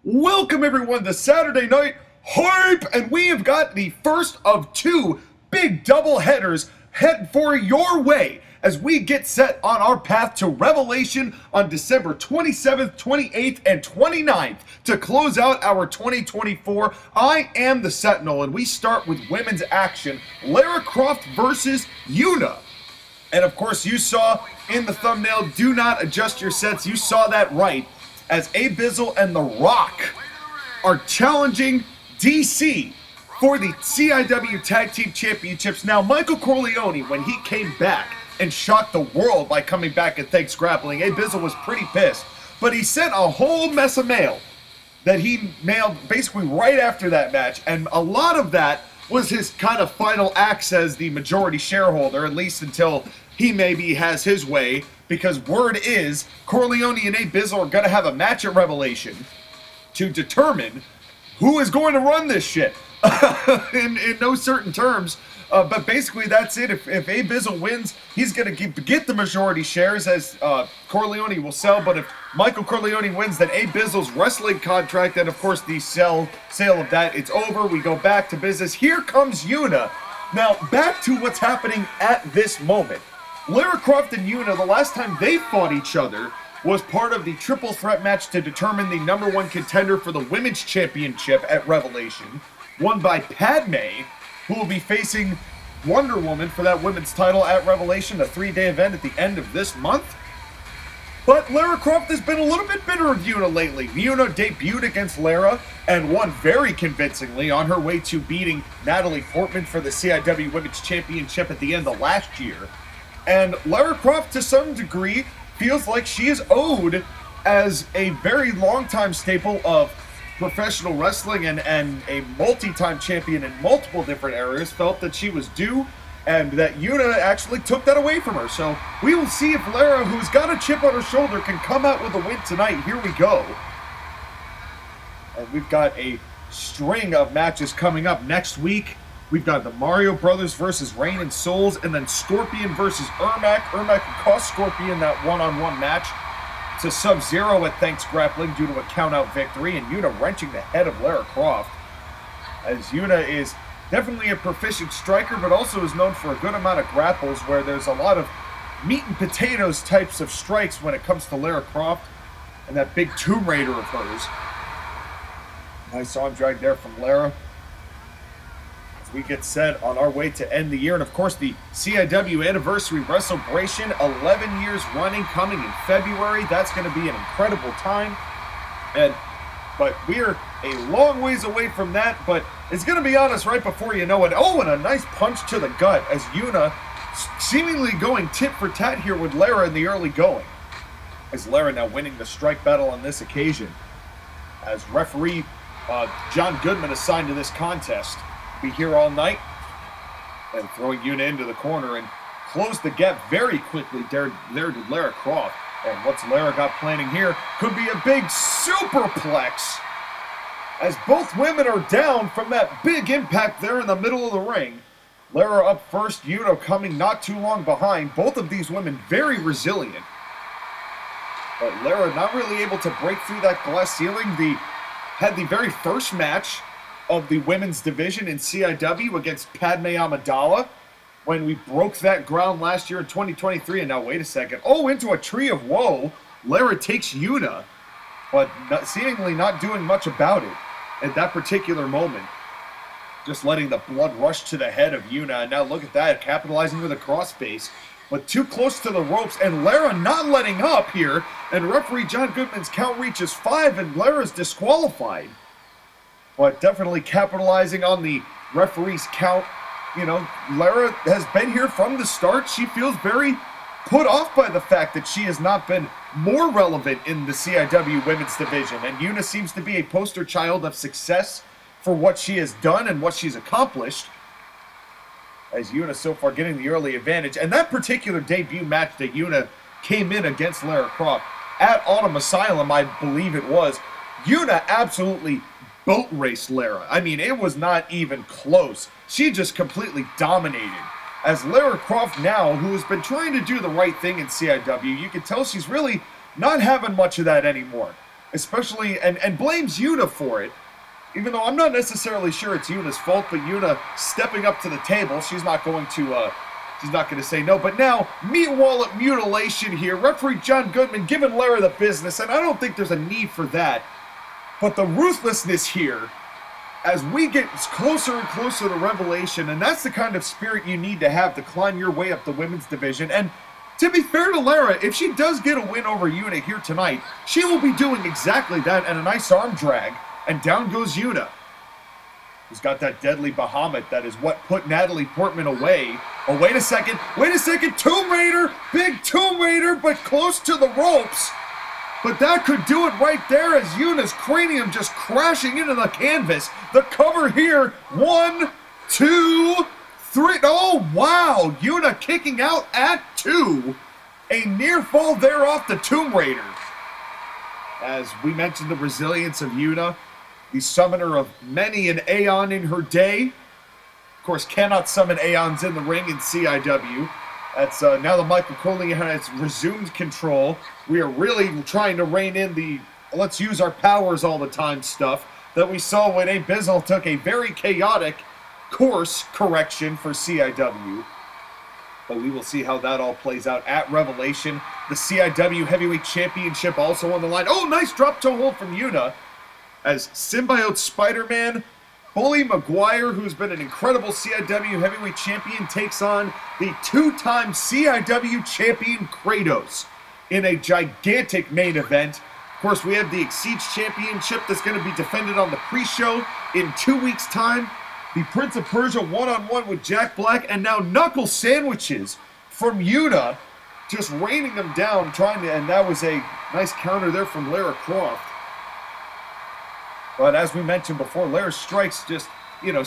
Welcome everyone to Saturday Night Hype, and we have got the first of two big double headers head for your way as we get set on our path to Revelation on December 27th, 28th, and 29th to close out our 2024 I Am the Sentinel, and we start with women's action, Lara Croft versus Yuna. And of course you saw in the thumbnail, do not adjust your sets, you saw that right, as Abizzle and The Rock are challenging DC for the CIW Tag Team Championships. Now, Michael Corleone, when he came back and shocked the world by coming back at Thanks Grappling, Abizzle was pretty pissed. But he sent a whole mess of mail that he mailed basically right after that match, and a lot of that was his kind of final acts as the majority shareholder, at least until he maybe has his way, because word is Corleone and Abizzle are going to have a match at Revelation to determine who is going to run this shit in no certain terms. But basically that's it. If Abizzle wins, he's going to get the majority shares as Corleone will sell. But if Michael Corleone wins, then Abizzle's wrestling contract and of course the sale of that, it's over. We go back to business. Here comes Yuna. Now back to what's happening at this moment. Lara Croft and Yuna, the last time they fought each other was part of the triple threat match to determine the #1 contender for the Women's Championship at Revelation, won by Padme, who will be facing Wonder Woman for that women's title at Revelation, a 3-day event at the end of this month. But Lara Croft has been a little bit bitter of Yuna lately. Yuna debuted against Lara and won very convincingly on her way to beating Natalie Portman for the CIW Women's Championship at the end of last year. And Lara Croft, to some degree, feels like she is owed as a very long-time staple of professional wrestling and a multi-time champion in multiple different areas, felt that she was due, and that Yuna actually took that away from her. So we will see if Lara, who's got a chip on her shoulder, can come out with a win tonight. Here we go. And we've got a string of matches coming up next week. We've got the Mario Brothers versus Rain and Souls, and then Scorpion versus Ermac. Ermac cost Scorpion that one-on-one match to Sub-Zero at Thanks Grappling due to a count-out victory, and Yuna wrenching the head of Lara Croft, as Yuna is definitely a proficient striker, but also is known for a good amount of grapples, where there's a lot of meat and potatoes types of strikes when it comes to Lara Croft, and that big Tomb Raider of hers. Nice arm drag there from Lara. We get set on our way to end the year, and of course the CIW Anniversary Wrestlebrration, 11 years running, coming in February. That's going to be an incredible time, but we're a long ways away from that, but it's going to be on us right before you know it. Oh, and a nice punch to the gut as Yuna seemingly going tit for tat here with Lara in the early going, as Lara now winning the strike battle on this occasion, as referee John Goodman assigned to this contest. Be here all night, and throwing Yuna into the corner and close the gap very quickly there to Lara Croft. And what's Lara got planning here could be a big superplex, as both women are down from that big impact there in the middle of the ring. Lara up first, Yuna coming not too long behind. Both of these women very resilient, but Lara not really able to break through that glass ceiling. Had the very first match of the women's division in CIW against Padme Amidala when we broke that ground last year in 2023, and now wait a second. Oh, into a tree of woe. Lara takes Yuna, but seemingly not doing much about it at that particular moment. Just letting the blood rush to the head of Yuna, and now look at that, capitalizing with a crossface, but too close to the ropes, and Lara not letting up here, and referee John Goodman's count reaches 5, and Lara's disqualified. But definitely capitalizing on the referee's count. You know, Lara has been here from the start. She feels very put off by the fact that she has not been more relevant in the CIW women's division. And Yuna seems to be a poster child of success for what she has done and what she's accomplished, as Yuna so far getting the early advantage. And that particular debut match that Yuna came in against Lara Croft at Autumn Asylum, I believe it was, Yuna absolutely boat race Lara. I mean, it was not even close. She just completely dominated. As Lara Croft now, who has been trying to do the right thing in CIW, you can tell she's really not having much of that anymore. especially, and blames Yuna for it, even though I'm not necessarily sure it's Yuna's fault, but Yuna stepping up to the table, she's not going to say no. But now, meat wallet mutilation here. Referee John Goodman giving Lara the business, and I don't think there's a need for that. But the ruthlessness here, as we get closer and closer to Revelation, and that's the kind of spirit you need to have to climb your way up the women's division. And to be fair to Lara, if she does get a win over Yuna here tonight, she will be doing exactly that, and a nice arm drag, and down goes Yuna, who's got that deadly Bahamut that is what put Natalie Portman away. Oh, wait a second, Tomb Raider, big Tomb Raider, but close to the ropes. But that could do it right there as Yuna's cranium just crashing into the canvas. The cover here, 1, 2, 3. Oh, wow. Yuna kicking out at 2. A near fall there off the Tomb Raider. As we mentioned, the resilience of Yuna, the summoner of many an Aeon in her day. Of course, cannot summon Aeons in the ring in CIW. That's now that Michael Colonial has resumed control. We are really trying to rein in the let's use our powers all the time stuff that we saw when Abizzle took a very chaotic course correction for CIW. But we will see how that all plays out at Revelation. The CIW Heavyweight Championship also on the line. Oh, nice drop toe hold from Yuna as Symbiote Spider-Man Bully Maguire, who's been an incredible CIW Heavyweight Champion, takes on the two-time CIW Champion Kratos in a gigantic main event. Of course, we have the Exceed Championship that's going to be defended on the pre-show in 2 weeks' time. The Prince of Persia one-on-one with Jack Black, and now knuckle sandwiches from Yuna, just raining them down, and that was a nice counter there from Lara Croft. But as we mentioned before, Lara strikes just,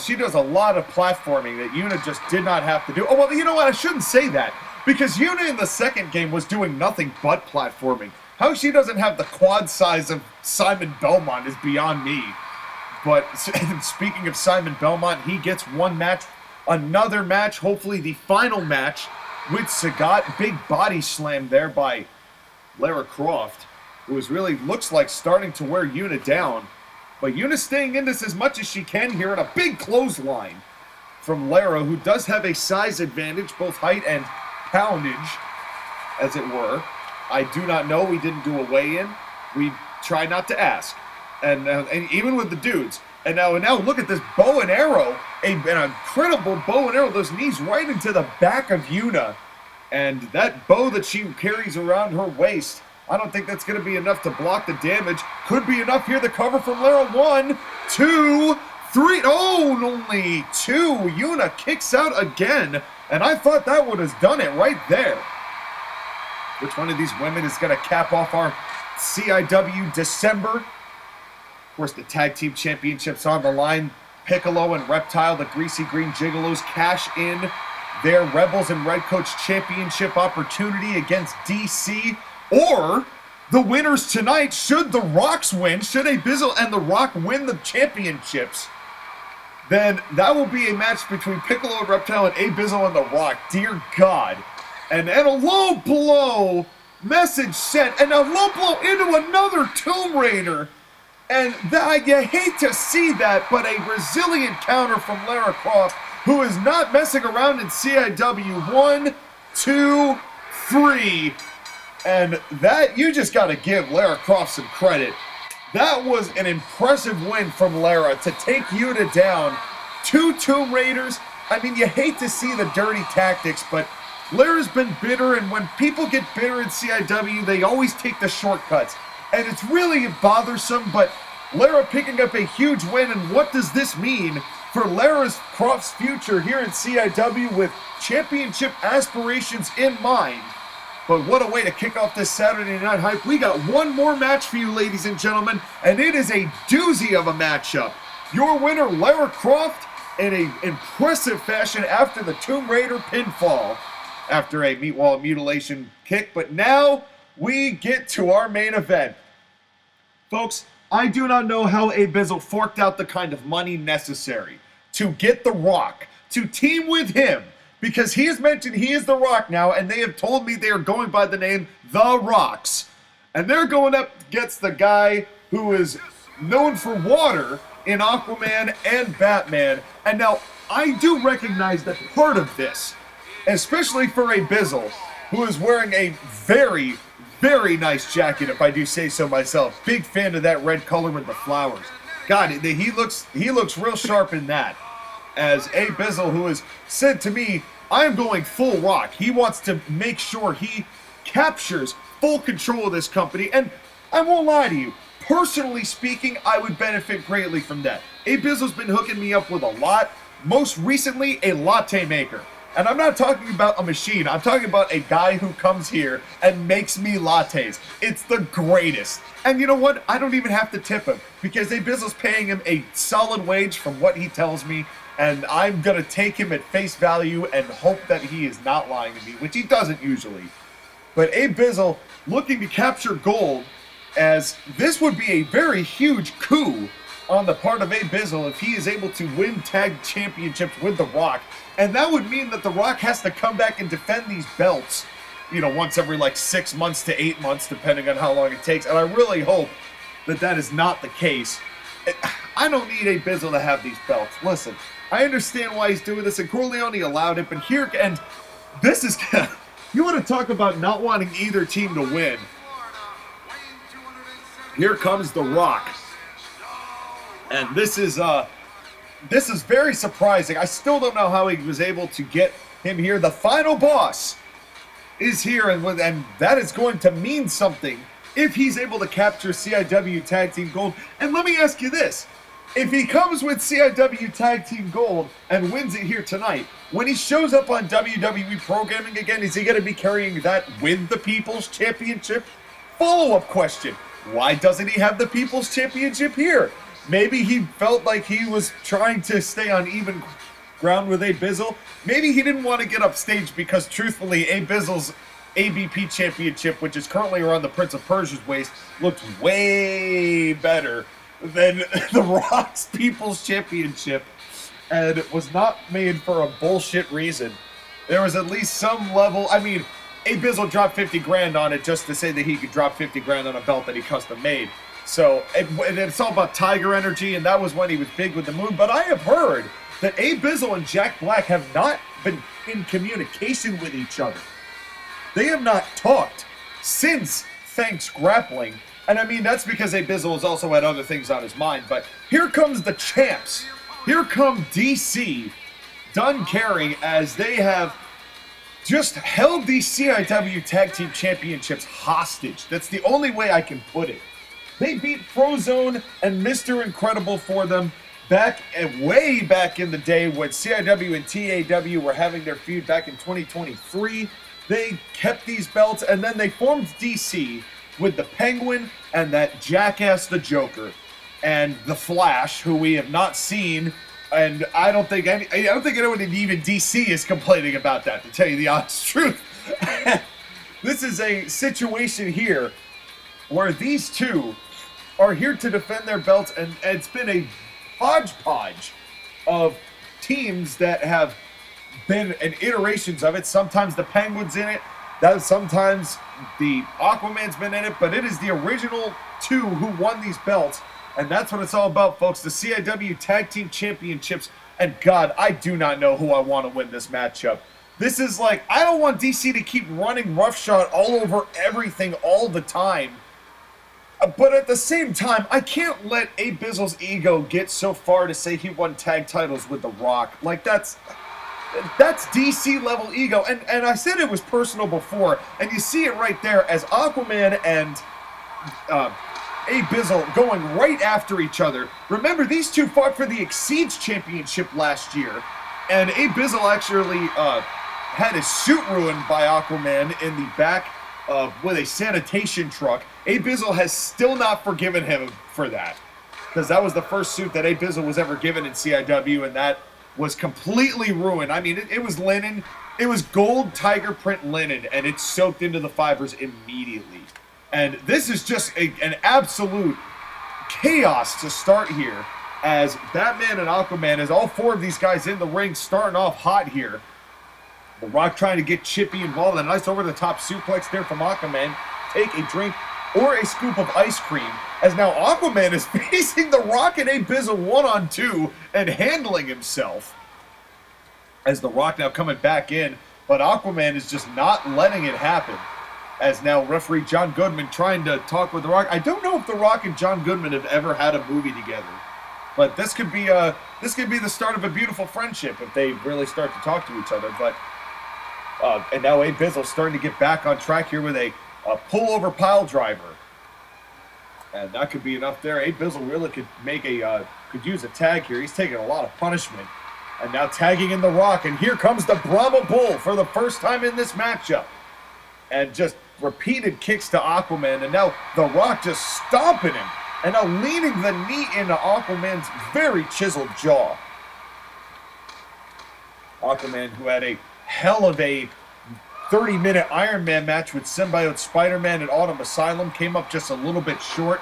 she does a lot of platforming that Yuna just did not have to do. Oh, well, you know what? I shouldn't say that, because Yuna in the second game was doing nothing but platforming. How she doesn't have the quad size of Simon Belmont is beyond me. But speaking of Simon Belmont, he gets one match, another match, hopefully the final match with Sagat. Big body slam there by Lara Croft, who is really looks like starting to wear Yuna down. But Yuna's staying in this as much as she can here, and a big clothesline from Lara, who does have a size advantage, both height and poundage, as it were. I do not know. We didn't do a weigh-in. We try not to ask. And even with the dudes. And now look at this bow and arrow. An incredible bow and arrow. Those knees right into the back of Yuna. And that bow that she carries around her waist, I don't think that's going to be enough to block the damage. Could be enough here. The cover from Lara. 1, 2, 3. Oh, only 2. Yuna kicks out again. And I thought that would have done it right there. Which one of these women is going to cap off our CIW December? Of course, the Tag Team Championships on the line. Piccolo and Reptile, the Greasy Green Gigolos, cash in their Rebels and Red Coach Championship opportunity against DC. Or the winners tonight, should the Rocks win, should Abizzle and the Rock win the championships, then that will be a match between Piccolo and Reptile and Abizzle and the Rock. Dear God. And a low blow message sent, and a low blow into another Tomb Raider. And you hate to see that, but a resilient counter from Lara Croft, who is not messing around in CIW. 1, 2, 3. And that, you just got to give Lara Croft some credit. That was an impressive win from Lara to take Yuna down. 2 Tomb Raiders. I mean, you hate to see the dirty tactics, but Lara's been bitter, and when people get bitter in CIW, they always take the shortcuts. And it's really bothersome, but Lara picking up a huge win, and what does this mean for Lara Croft's future here in CIW with championship aspirations in mind? But what a way to kick off this Saturday Night Hype. We got one more match for you, ladies and gentlemen, and it is a doozy of a matchup. Your winner, Lara Croft, in an impressive fashion after the Tomb Raider pinfall, after a meat wall mutilation kick. But now we get to our main event. Folks, I do not know how Abizzle forked out the kind of money necessary to get The Rock to team with him, because he has mentioned he is The Rock now, and they have told me they are going by the name The Rocks. And they're going up against the guy who is known for water in Aquaman and Batman. And now, I do recognize that part of this, especially for Abizzle, who is wearing a very, very nice jacket, if I do say so myself. Big fan of that red color with the flowers. God, he looks real sharp in that. As Abizzle, who has said to me, I am going full rock. He wants to make sure he captures full control of this company. And I won't lie to you, personally speaking, I would benefit greatly from that. Abizzle's been hooking me up with a lot. Most recently, a latte maker. And I'm not talking about a machine. I'm talking about a guy who comes here and makes me lattes. It's the greatest. And you know what? I don't even have to tip him because Abizzle's paying him a solid wage from what he tells me. And I'm going to take him at face value and hope that he is not lying to me, which he doesn't usually. But Abizzle looking to capture gold, as this would be a very huge coup on the part of Abizzle if he is able to win tag championships with The Rock. And that would mean that The Rock has to come back and defend these belts, you know, once every like 6 months to 8 months, depending on how long it takes. And I really hope that that is not the case. I don't need Abizzle to have these belts. Listen, I understand why he's doing this, and Corleone allowed it, but here, and this is, you want to talk about not wanting either team to win. Here comes The Rock. And this is very surprising. I still don't know how he was able to get him here. The final boss is here, and that is going to mean something if he's able to capture CIW Tag Team Gold. And let me ask you this. If he comes with CIW Tag Team Gold and wins it here tonight, when he shows up on WWE programming again, is he going to be carrying that with the People's Championship? Follow-up question. Why doesn't he have the People's Championship here? Maybe he felt like he was trying to stay on even ground with Abizzle. Maybe he didn't want to get upstage because, truthfully, Abizzle's ABP Championship, which is currently around the Prince of Persia's waist, looked way better than The Rock's People's Championship, and it was not made for a bullshit reason. There was at least some level. I mean, Abizzle dropped 50 grand on it just to say that he could drop 50 grand on a belt that he custom made. So it's all about Tiger energy, and that was when he was big with the moon. But I have heard that Abizzle and Jack Black have not been in communication with each other. They have not talked since Thanks Grappling. And I mean, that's because Abizzle has also had other things on his mind. But here comes the champs. Here come DC, done caring, as they have just held these CIW Tag Team Championships hostage. That's the only way I can put it. They beat Frozone and Mr. Incredible for them way back in the day when CIW and TAW were having their feud back in 2023. They kept these belts, and then they formed DC with the Penguin and that jackass the Joker and the Flash, who we have not seen, and I don't think anyone in even DC is complaining about that, to tell you the honest truth. This is a situation here where these two are here to defend their belts, and it's been a hodgepodge of teams that have been in iterations of it. Sometimes the Penguin's in it, sometimes the Aquaman's been in it, but it is the original two who won these belts, and that's what it's all about, folks. The CIW Tag Team Championships, and God, I do not know who I want to win this matchup. This is like, I don't want DC to keep running roughshod all over everything all the time. But at the same time, I can't let Abizzle's ego get so far to say he won tag titles with The Rock. Like, that's DC level ego. And I said it was personal before, and you see it right there as Aquaman and Abizzle going right after each other. Remember, these two fought for the Exceeds Championship last year, and Abizzle actually had his suit ruined by Aquaman in the back with a sanitation truck. Abizzle has still not forgiven him for that, because that was the first suit that Abizzle was ever given in CIW, and that was completely ruined. I mean, it was linen. It was gold tiger print linen, and it soaked into the fibers immediately. And this is just an absolute chaos to start here, as Batman and Aquaman, as all four of these guys in the ring starting off hot here. The Rock trying to get Chippy involved. A nice over-the-top suplex there from Aquaman. Take a drink. or a scoop of ice cream, as now Aquaman is facing The Rock and Abizzle 1-on-2 and handling himself. As The Rock now coming back in, but Aquaman is just not letting it happen. As now referee John Goodman trying to talk with The Rock. I don't know if The Rock and John Goodman have ever had a movie together, but this could be the start of a beautiful friendship if they really start to talk to each other. But and now Abizzle starting to get back on track here with a pullover pile driver, and that could be enough there. Abizzle really could make could use a tag here. He's taking a lot of punishment, and now tagging in The Rock, and here comes the Brahma Bull for the first time in this matchup, and just repeated kicks to Aquaman, and now The Rock just stomping him, and now leaning the knee into Aquaman's very chiseled jaw. Aquaman, who had a hell of a 30-minute Iron Man match with Symbiote Spider-Man at Autumn Asylum, came up just a little bit short.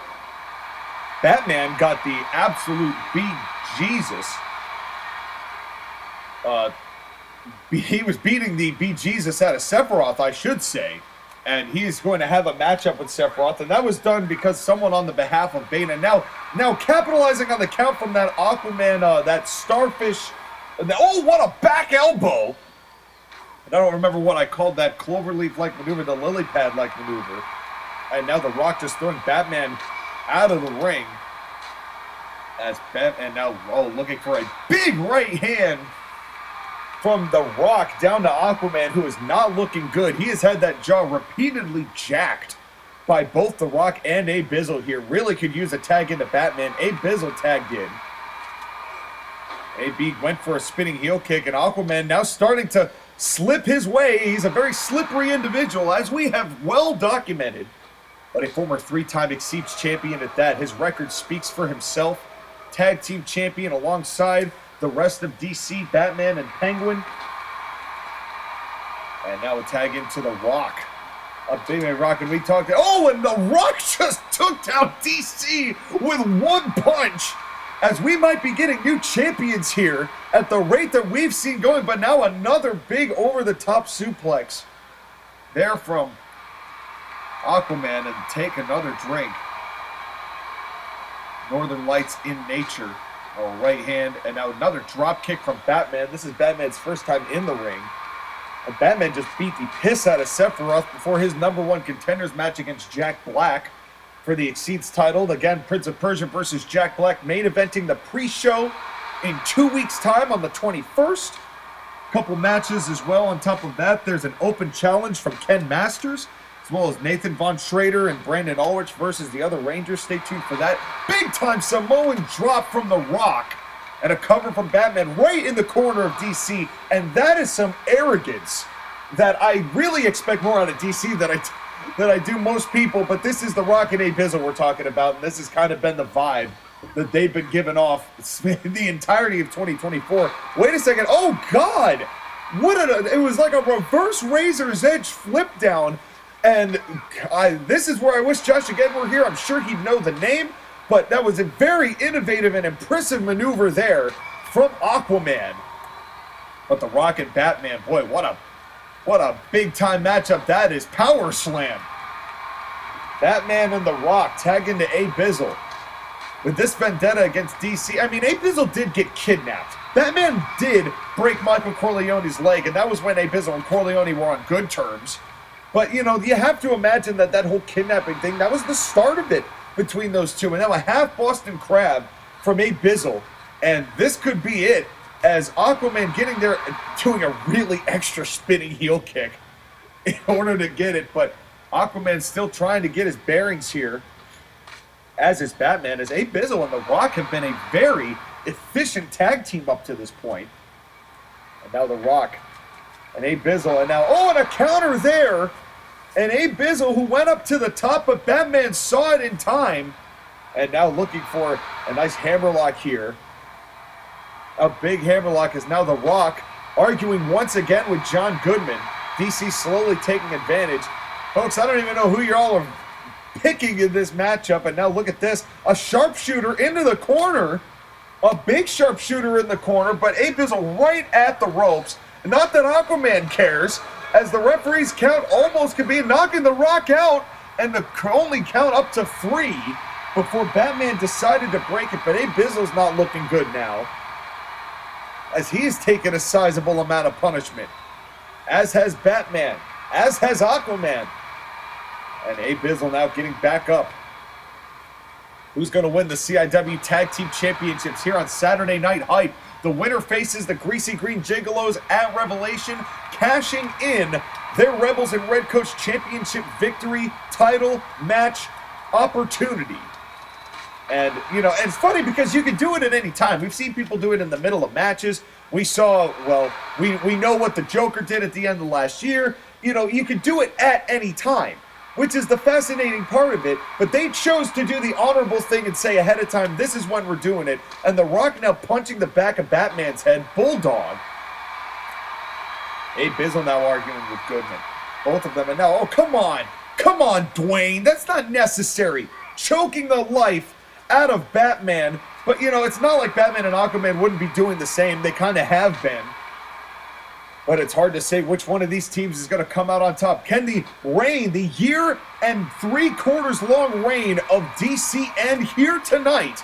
Batman got the absolute beat-Jesus. He was beating the beat-Jesus out of Sephiroth, I should say. And he's going to have a matchup with Sephiroth, and that was done because someone on the behalf of Bane. And now capitalizing on the count from that Aquaman, that starfish. Oh, what a back elbow! And I don't remember what I called that cloverleaf-like maneuver, the lily pad-like maneuver. And now The Rock just throwing Batman out of the ring. As Batman now looking for a big right hand from The Rock down to Aquaman, who is not looking good. He has had that jaw repeatedly jacked by both The Rock and Abizzle here. Really could use a tag into Batman. Abizzle tagged in. AB went for a spinning heel kick, and Aquaman now starting to slip his way. He's a very slippery individual, as we have well documented. But a former 3-time Exceeds champion at that. His record speaks for himself. Tag team champion alongside the rest of DC, Batman, and Penguin. And now a tag into The Rock. A big man Rock, and we talked. Oh, and The Rock just took down DC with one punch. As we might be getting new champions here at the rate that we've seen going. But now another big over-the-top suplex there from Aquaman, and take another drink. Northern Lights in nature. Right hand, and now another drop kick from Batman. This is Batman's first time in the ring. And Batman just beat the piss out of Sephiroth before his #1 contenders match against Jack Black for the Exceeds title. Again, Prince of Persia versus Jack Black, main eventing the pre-show in 2 weeks' time on the 21st. Couple matches as well on top of that. There's an open challenge from Ken Masters, as well as Nathan Von Schrader and Brandon Ulrich versus the other Rangers. Stay tuned for that. Big-time Samoan drop from The Rock, and a cover from Batman right in the corner of DC. And that is some arrogance that I really expect more out of DC than I do most people. But this is The Rock and Abizzle we're talking about, and this has kind of been the vibe that they've been giving off the entirety of 2024. Wait a second. Oh, God! It was like a reverse Razor's Edge flip down. And this is where I wish JOSHAGEDDON were here. I'm sure he'd know the name, but that was a very innovative and impressive maneuver there from Aquaman. But The Rock and Batman, boy, what a big-time matchup that is. Power slam. Batman and The Rock tag into Abizzle. With this vendetta against DC, I mean, Abizzle did get kidnapped. Batman did break Michael Corleone's leg, and that was when Abizzle and Corleone were on good terms. But, you know, you have to imagine that whole kidnapping thing, that was the start of it between those two. And now a half Boston Crab from Abizzle. And this could be it, as Aquaman getting there, doing a really extra spinning heel kick in order to get it. But Aquaman's still trying to get his bearings here, as is Batman, as Abizzle and The Rock have been a very efficient tag team up to this point. And now The Rock and Abizzle, and now, and a counter there, and Abizzle, who went up to the top, but Batman saw it in time, and now looking for a nice hammerlock here. A big hammerlock is now The Rock arguing once again with John Goodman. DC slowly taking advantage. Folks, I don't even know who you all are picking in this matchup, and now look at this, a sharpshooter into the corner, a big sharpshooter in the corner, but Abizzle right at the ropes. Not that Aquaman cares, as the referee's count almost could be knocking The Rock out, and the only count up to 3 before Batman decided to break it. But Abizzle's not looking good now, as he has taken a sizable amount of punishment, as has Batman, as has Aquaman. And Abizzle now getting back up. Who's going to win the CIW Tag Team Championships here on Saturday Night Hype? The winner faces the Greasy Green Gigolos at Revelation, cashing in their Rebels and Red Coach Championship victory title match opportunity. And, you know, it's funny because you can do it at any time. We've seen people do it in the middle of matches. We saw, well, we know what the Joker did at the end of last year. You know, you can do it at any time, which is the fascinating part of it. But they chose to do the honorable thing and say ahead of time, this is when we're doing it. And The Rock now punching the back of Batman's head. Bulldog. Abizzle now arguing with Goodman. Both of them. And now, oh, come on. Come on, Dwayne. That's not necessary. Choking the life out of Batman. But, you know, it's not like Batman and Aquaman wouldn't be doing the same. They kind of have been. But it's hard to say which one of these teams is going to come out on top. Can the reign, the year and 3/4 long reign of DC end here tonight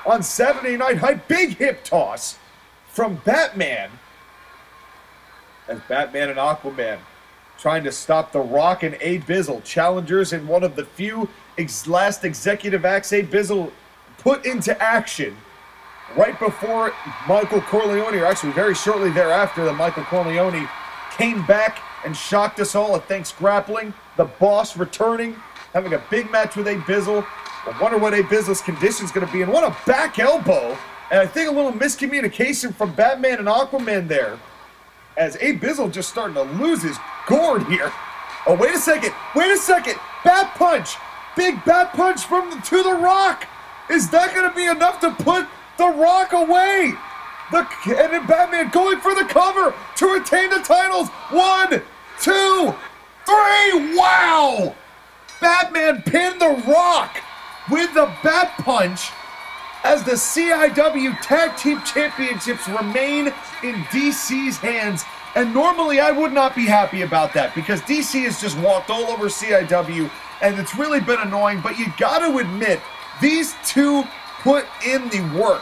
on Saturday Night Hype? Big hip toss from Batman, as Batman and Aquaman trying to stop The Rock and Abizzle, challengers in one of the few last executive acts Abizzle put into action right before Michael Corleone, or actually very shortly thereafter, that Michael Corleone came back and shocked us all at Thanks Grappling. The Boss returning, having a big match with Abizzle. I wonder what Abizzle's condition is going to be, and what a back elbow. And I think a little miscommunication from Batman and Aquaman there, as Abizzle just starting to lose his gourd here. Oh, wait a second. Bat punch. Big bat punch to The Rock. Is that going to be enough to put The Rock away? And then Batman going for the cover to retain the titles. 1, 2, 3. Wow! Batman pinned The Rock with the bat punch, as the CIW Tag Team Championships remain in DC's hands. And normally I would not be happy about that, because DC has just walked all over CIW, and it's really been annoying. But you got to admit, these two put in the work.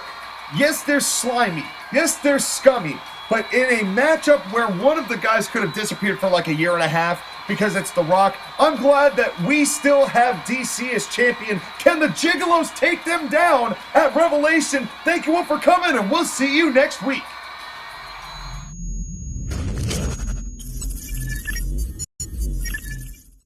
Yes, they're slimy. Yes, they're scummy. But in a matchup where one of the guys could have disappeared for like a year and a half because it's The Rock, I'm glad that we still have DC as champion. Can the Gigolos take them down at Revelation? Thank you all for coming, and we'll see you next week.